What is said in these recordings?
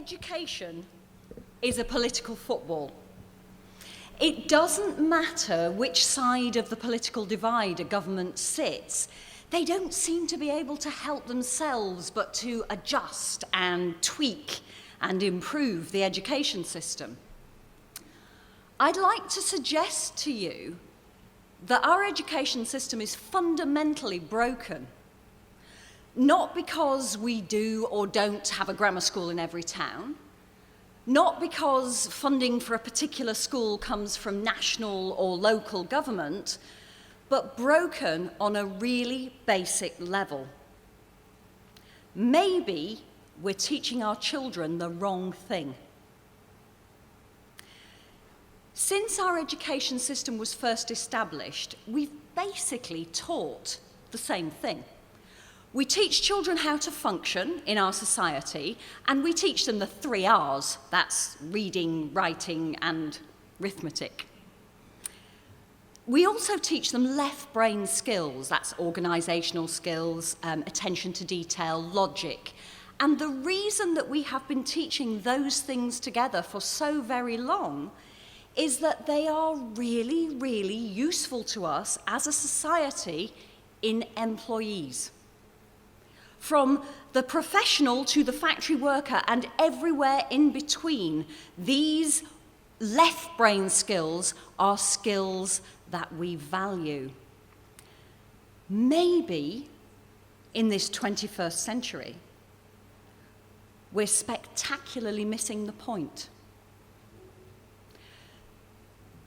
Education is a political football. It doesn't matter which side of the political divide a government sits. They don't seem to be able to help themselves but to adjust and tweak and improve the education system. I'd like to suggest to you that our education system is fundamentally broken. Not because we do or don't have a grammar school in every town, not because funding for a particular school comes from national or local government, but broken on a really basic level. Maybe we're teaching our children the wrong thing. Since our education system was first established, we've basically taught the same thing. We teach children how to function in our society, and we teach them the 3 R's. That's reading, writing, and arithmetic. We also teach them left brain skills. That's organisational skills, attention to detail, logic. And the reason that we have been teaching those things together for so very long is that they are really, really useful to us as a society in employees. From the professional to the factory worker and everywhere in between, these left brain skills are skills that we value. Maybe in this 21st century, we're spectacularly missing the point.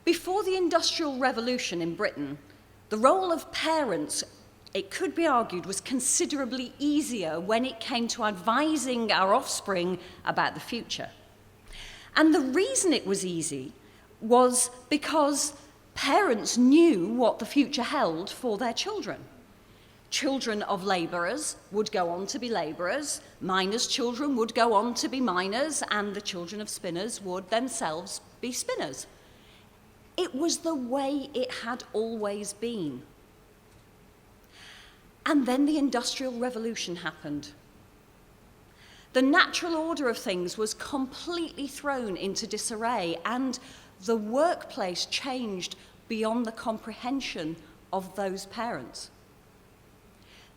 Before the Industrial Revolution in Britain, the role of parents, it could be argued, was considerably easier when it came to advising our offspring about the future. And the reason it was easy was because parents knew what the future held for their children. Children of labourers would go on to be labourers, miners' children would go on to be miners, and the children of spinners would themselves be spinners. It was the way it had always been. And then the Industrial Revolution happened. The natural order of things was completely thrown into disarray, and the workplace changed beyond the comprehension of those parents.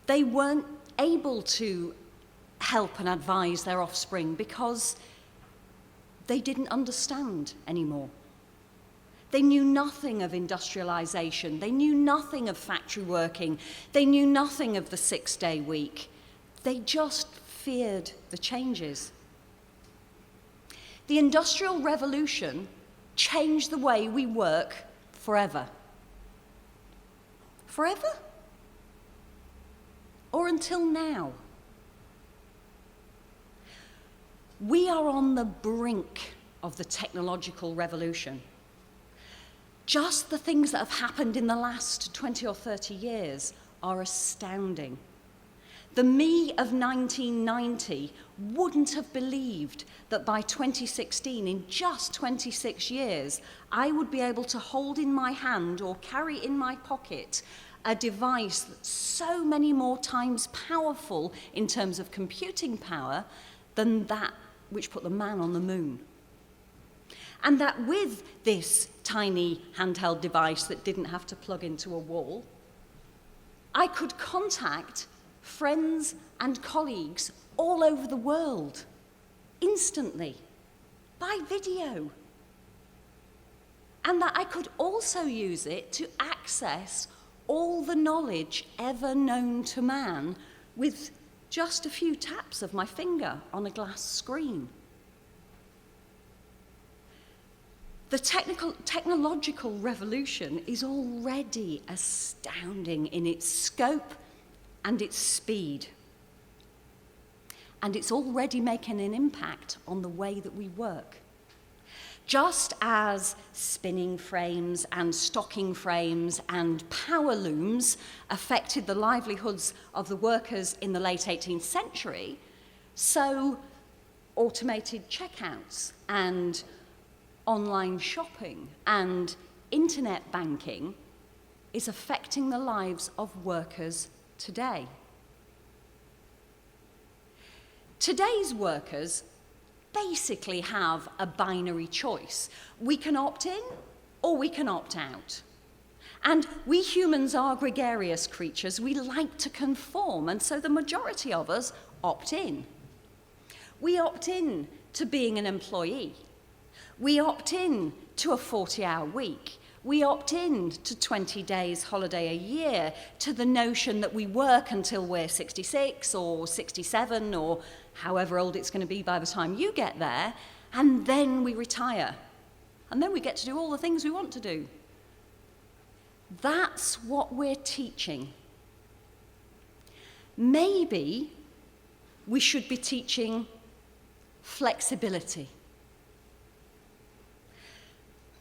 They weren't able to help and advise their offspring because they didn't understand anymore. They knew nothing of industrialization. They knew nothing of factory working. They knew nothing of the 6-day week. They just feared the changes. The Industrial Revolution changed the way we work forever. Forever? Or until now? We are on the brink of the technological revolution. Just the things that have happened in the last 20 or 30 years are astounding. The me of 1990 wouldn't have believed that by 2016, in just 26 years, I would be able to hold in my hand or carry in my pocket a device that's so many more times powerful in terms of computing power than that which put the man on the moon. And that with this tiny handheld device that didn't have to plug into a wall, I could contact friends and colleagues all over the world instantly by video. And that I could also use it to access all the knowledge ever known to man with just a few taps of my finger on a glass screen. The technological revolution is already astounding in its scope and its speed. And it's already making an impact on the way that we work. Just as spinning frames and stocking frames and power looms affected the livelihoods of the workers in the late 18th century, so automated checkouts and online shopping and internet banking is affecting the lives of workers today. Today's workers basically have a binary choice. We can opt in or we can opt out. And we humans are gregarious creatures. We like to conform, and so the majority of us opt in. We opt in to being an employee. We opt in to a 40-hour week. We opt in to 20 days holiday a year, to the notion that we work until we're 66 or 67 or however old it's going to be by the time you get there, and then we retire. And then we get to do all the things we want to do. That's what we're teaching. Maybe we should be teaching flexibility.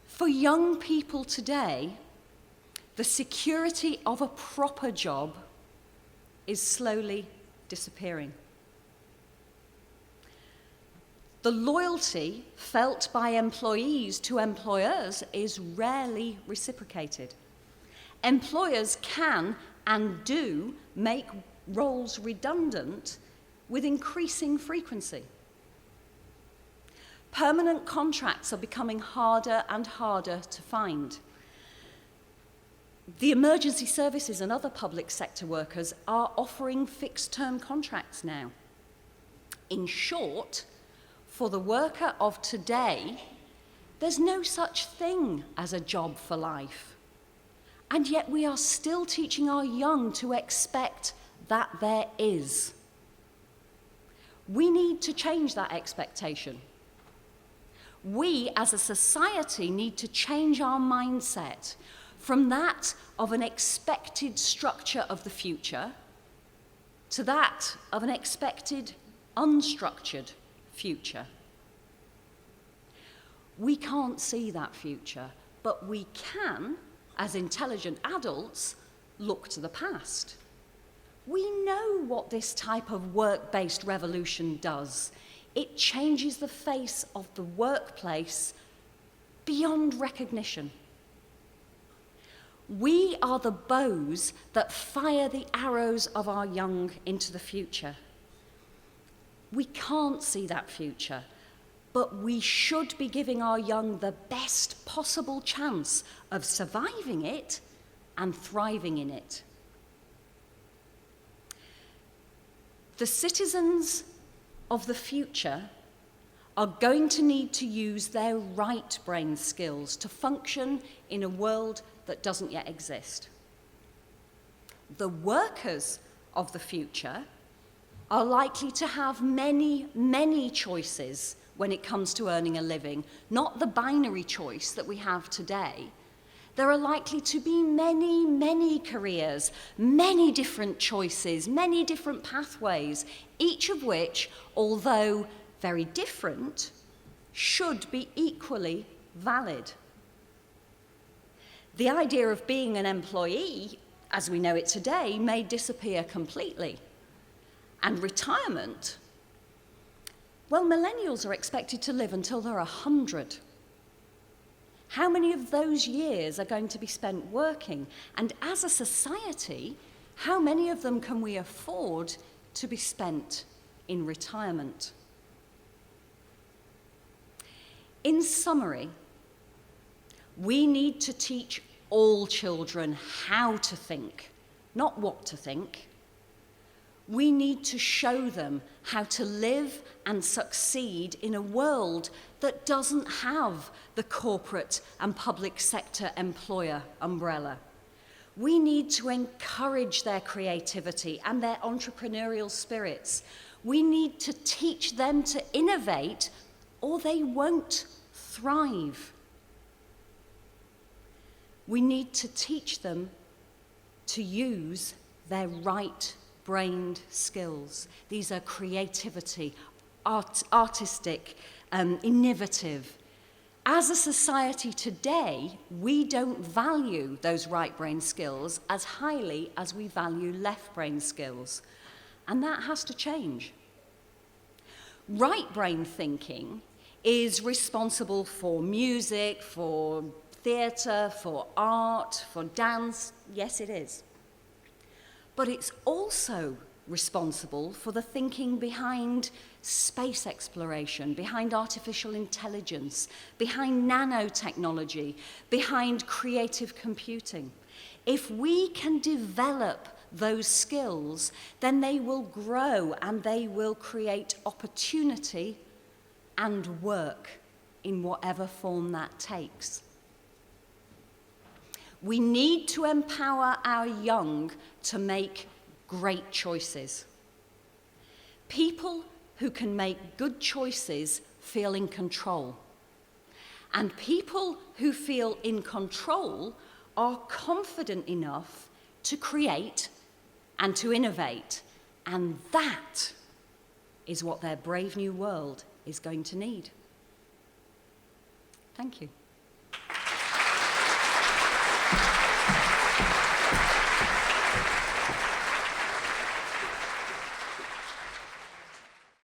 For young people today, the security of a proper job is slowly disappearing. The loyalty felt by employees to employers is rarely reciprocated. Employers can and do make roles redundant with increasing frequency. Permanent contracts are becoming harder and harder to find. The emergency services and other public sector workers are offering fixed-term contracts now. In short, for the worker of today, there's no such thing as a job for life. And yet we are still teaching our young to expect that there is. We need to change that expectation. We, as a society, need to change our mindset from that of an expected structure of the future to that of an expected unstructured future. We can't see that future, but we can, as intelligent adults, look to the past. We know what this type of work-based revolution does. It changes the face of the workplace beyond recognition. We are the bows that fire the arrows of our young into the future. We can't see that future, but we should be giving our young the best possible chance of surviving it and thriving in it. The citizens of the future are going to need to use their right brain skills to function in a world that doesn't yet exist. The workers of the future are likely to have many, many choices when it comes to earning a living, not the binary choice that we have today. There are likely to be many, many careers, many different choices, many different pathways, each of which, although very different, should be equally valid. The idea of being an employee, as we know it today, may disappear completely. And retirement, well, millennials are expected to live until they're 100. How many of those years are going to be spent working? And as a society, how many of them can we afford to be spent in retirement? In summary, we need to teach all children how to think, not what to think. We need to show them how to live and succeed in a world that doesn't have the corporate and public sector employer umbrella. We need to encourage their creativity and their entrepreneurial spirits. We need to teach them to innovate, or they won't thrive. We need to teach them to use their right-brained skills. These are creativity, artistic, innovative. As a society today, we don't value those right-brain skills as highly as we value left-brain skills. And that has to change. Right-brain thinking is responsible for music, for theatre, for art, for dance. Yes, it is. But it's also responsible for the thinking behind space exploration, behind artificial intelligence, behind nanotechnology, behind creative computing. If we can develop those skills, then they will grow and they will create opportunity and work in whatever form that takes. We need to empower our young to make great choices. People who can make good choices feel in control. And people who feel in control are confident enough to create and to innovate. And that is what their brave new world is going to need. Thank you.